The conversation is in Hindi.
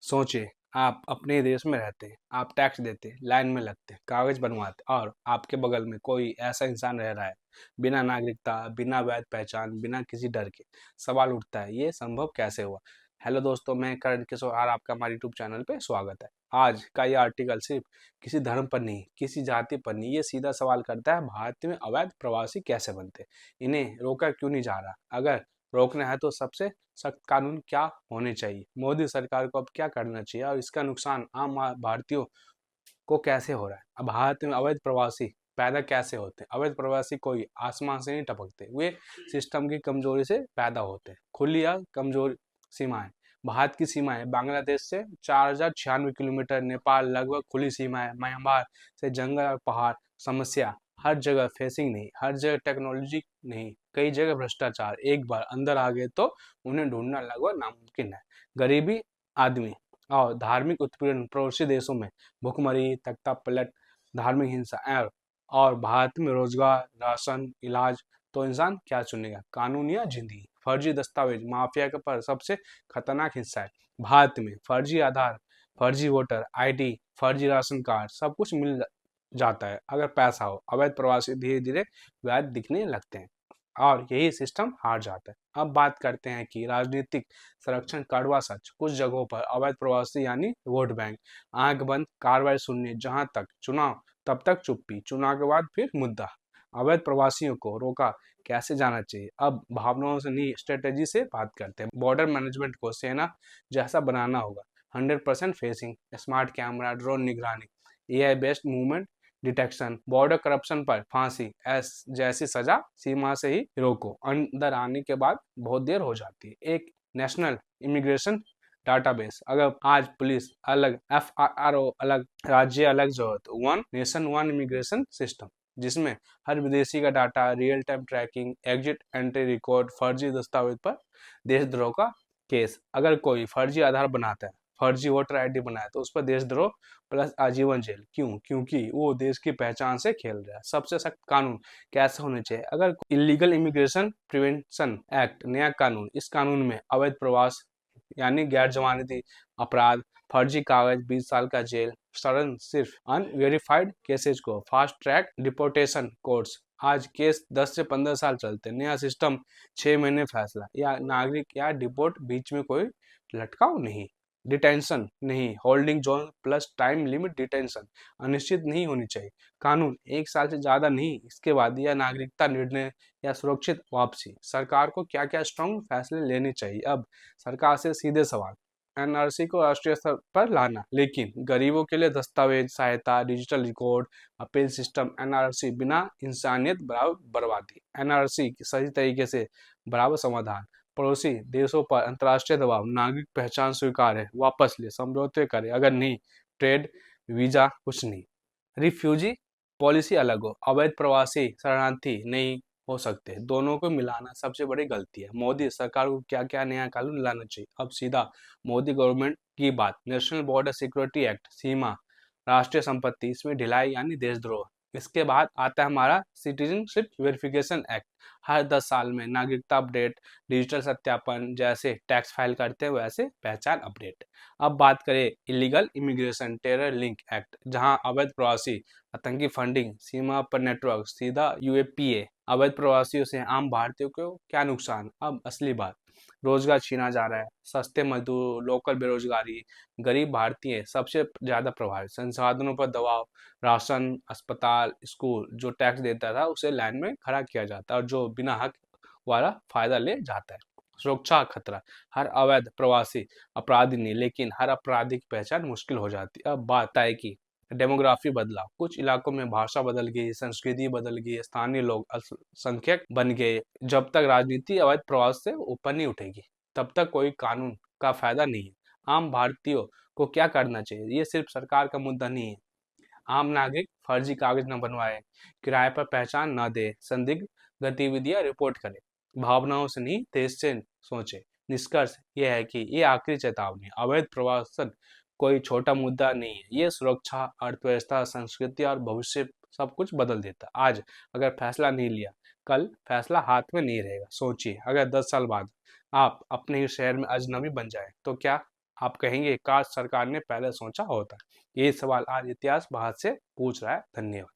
सोचिए, आप अपने देश में रहते हैं, आप टैक्स देते हैं, लाइन में लगते हैं, कागज बनवाते हैं और आपके बगल में कोई ऐसा इंसान रह रहा है, बिना नागरिकता, बिना वैध पहचान, बिना किसी डर के। सवाल उठता है, ये संभव कैसे हुआ? हेलो दोस्तों, मैं करण किशोर और आपका हमारे यूट्यूब चैनल पे स्वागत है। आज का ये आर्टिकल सिर्फ किसी धर्म पर नहीं, किसी जाति पर नहीं, ये सीधा सवाल करता है, भारत में अवैध प्रवासी कैसे बनते? इन्हें रोका क्यों नहीं जा रहा? अगर रोकना है तो सबसे सख्त कानून क्या होने चाहिए? मोदी सरकार को अब क्या करना चाहिए और इसका नुकसान आम भारतीयों को कैसे हो रहा है? अब भारत में अवैध प्रवासी पैदा कैसे होते हैं? अवैध प्रवासी कोई आसमान से नहीं टपकते, वे सिस्टम की कमजोरी से पैदा होते हैं। खुली या कमजोर सीमाएं। भारत की सीमाएं बांग्लादेश से 4096 किलोमीटर, नेपाल लगभग खुली सीमा है, म्यांमार से जंगल और पहाड़। समस्या हर जगह फेसिंग नहीं, हर जगह टेक्नोलॉजी नहीं, कई जगह भ्रष्टाचार। एक बार अंदर आ गए तो उन्हें ढूंढना लगभग नामुमकिन है। गरीबी, आदमी और धार्मिक उत्पीड़न। पड़ोसी देशों में भुखमरी, तख्ता पलट, धार्मिक हिंसा और भारत में रोजगार, राशन, इलाज। तो इंसान क्या चुनेगा, कानून या जिंदगी? फर्जी दस्तावेज माफिया के पर सबसे खतरनाक हिस्सा है। भारत में फर्जी आधार, फर्जी वोटर आईडी, फर्जी राशन कार्ड, सब कुछ मिल जाता है अगर पैसा हो। अवैध प्रवासी धीरे धीरे वैध दिखने लगते हैं और यही सिस्टम हार जाता है। अब बात करते हैं कि राजनीतिक संरक्षण कड़वा सच। कुछ जगहों पर अवैध प्रवासी यानी वोट बैंक, आंख बंद कार्रवाई शून्य, जहां तक चुनाव तब तक चुप्पी, चुनाव के बाद फिर मुद्दा। अवैध प्रवासियों को रोका कैसे जाना चाहिए? अब भावनाओं से नहीं, स्ट्रेटेजी से बात करते हैं। बॉर्डर मैनेजमेंट को सेना जैसा बनाना होगा। 100% फेसिंग, स्मार्ट कैमरा, ड्रोन निगरानी, AI based movement detection, border corruption पर फांसी जैसी सजा सीमा से ही रोको। अंदर आने के बाद बहुत देर हो जाती है। एक नेशनल इमिग्रेशन डाटाबेस, अगर आज पुलिस अलग, FRO अलग, राज्य अलग, जो है तो one nation one immigration system, जिसमें हर विदेशी का data, real time tracking, exit entry record. फर्जी दस्तावेज पर देशद्रोह का केस, अगर कोई फर्जी आधार बनाता है, फर्जी वोटर आईडी बनाया तो उस पर देशद्रोह प्लस आजीवन जेल। क्यों? क्योंकि वो देश की पहचान से खेल रहा है। सबसे सख्त कानून कैसे होने चाहिए? अगर इलीगल इमिग्रेशन प्रिवेंशन एक्ट, नया कानून, इस कानून में अवैध प्रवास यानी गैर जमानती अपराध, फर्जी कागज, 20 साल का जेल, सड़न सिर्फ अनवेरिफाइड केसेज को फास्ट ट्रैक डिपोर्टेशन कोर्ट्स। आज केस 10 से 15 साल चलते। नया सिस्टम 6 महीने फैसला, या नागरिक या डिपोर्ट, बीच में कोई लटकाव नहीं। डिटेंशन नहीं, holding zone plus time limit detention अनिश्चित नहीं होनी चाहिए। कानून 1 साल से ज्यादा नहीं, इसके बाद या नागरिकता निर्णय या सुरक्षित वापसी। सरकार को क्या क्या स्ट्रॉन्ग फैसले लेने चाहिए? अब सरकार से सीधे सवाल। एनआरसी को राष्ट्रीय स्तर पर लाना, लेकिन गरीबों के लिए दस्तावेज सहायता, digital record, appeal system. NRC बिना इंसानियत बराबर बर्बादी। एनआरसी सही तरीके से बराबर समाधान। पड़ोसी देशों पर अंतर्राष्ट्रीय दबाव, नागरिक पहचान स्वीकार है, वापस ले, समझौते करे, अगर नहीं ट्रेड वीजा, कुछ नहीं। रिफ्यूजी पॉलिसी अलग हो, अवैध प्रवासी शरणार्थी नहीं हो सकते, दोनों को मिलाना सबसे बड़ी गलती है। मोदी सरकार को क्या क्या नया कानून लाना चाहिए? अब सीधा मोदी गवर्नमेंट की बात। नेशनल बॉर्डर सिक्योरिटी एक्ट, सीमा, राष्ट्रीय संपत्ति, इसमें ढिलाई यानी देशद्रोह। इसके बाद आता है हमारा सिटीजनशिप वेरिफिकेशन एक्ट। हर 10 साल में नागरिकता अपडेट, डिजिटल सत्यापन, जैसे टैक्स फाइल करते हैं वैसे पहचान अपडेट। अब बात करें illegal immigration terror link act, जहां अवैध प्रवासी, आतंकी फंडिंग, सीमा पर नेटवर्क, सीधा यूएपीए। अवैध प्रवासियों से आम भारतीयों को क्या नुकसान? अब असली बात। रोजगार छीना जा रहा है, सस्ते मजदूर, लोकल बेरोजगारी, गरीब भारतीय सबसे ज्यादा प्रभावित। संसाधनों पर दबाव, राशन, अस्पताल, स्कूल, जो टैक्स देता था उसे लाइन में खड़ा किया जाता है और जो बिना हक वाला फायदा ले जाता है। सुरक्षा खतरा, हर अवैध प्रवासी अपराधी नहीं, लेकिन हर अपराधी की पहचान मुश्किल हो जाती है। अब बात है कि डेमोग्राफी बदलाव, कुछ इलाकों में भाषा बदल गई, संस्कृति बदल गई, स्थानीय लोग अल्पसंख्यक बन गए। जब तक राजनीति अवैध प्रवास से ऊपर नहीं उठेगी, तब तक कोई कानून का फायदा नहीं है। आम भारतीयों को क्या करना चाहिए? ये सिर्फ सरकार का मुद्दा नहीं है। आम नागरिक फर्जी कागज न बनवाए, किराए पर पहचान न दे, संदिग्ध गतिविधियां रिपोर्ट करे, भावनाओं से नहीं देश से सोचे। निष्कर्ष यह है कि ये आखिरी चेतावनी है, अवैध प्रवासन कोई छोटा मुद्दा नहीं है। ये सुरक्षा, अर्थव्यवस्था, संस्कृति और भविष्य सब कुछ बदल देता। आज अगर फैसला नहीं लिया, कल फैसला हाथ में नहीं रहेगा। सोचिए, अगर 10 साल बाद आप अपने ही शहर में अजनबी बन जाए तो क्या आप कहेंगे काश सरकार ने पहले सोचा होता। ये सवाल आज इतिहास बाहर से पूछ रहा है। धन्यवाद।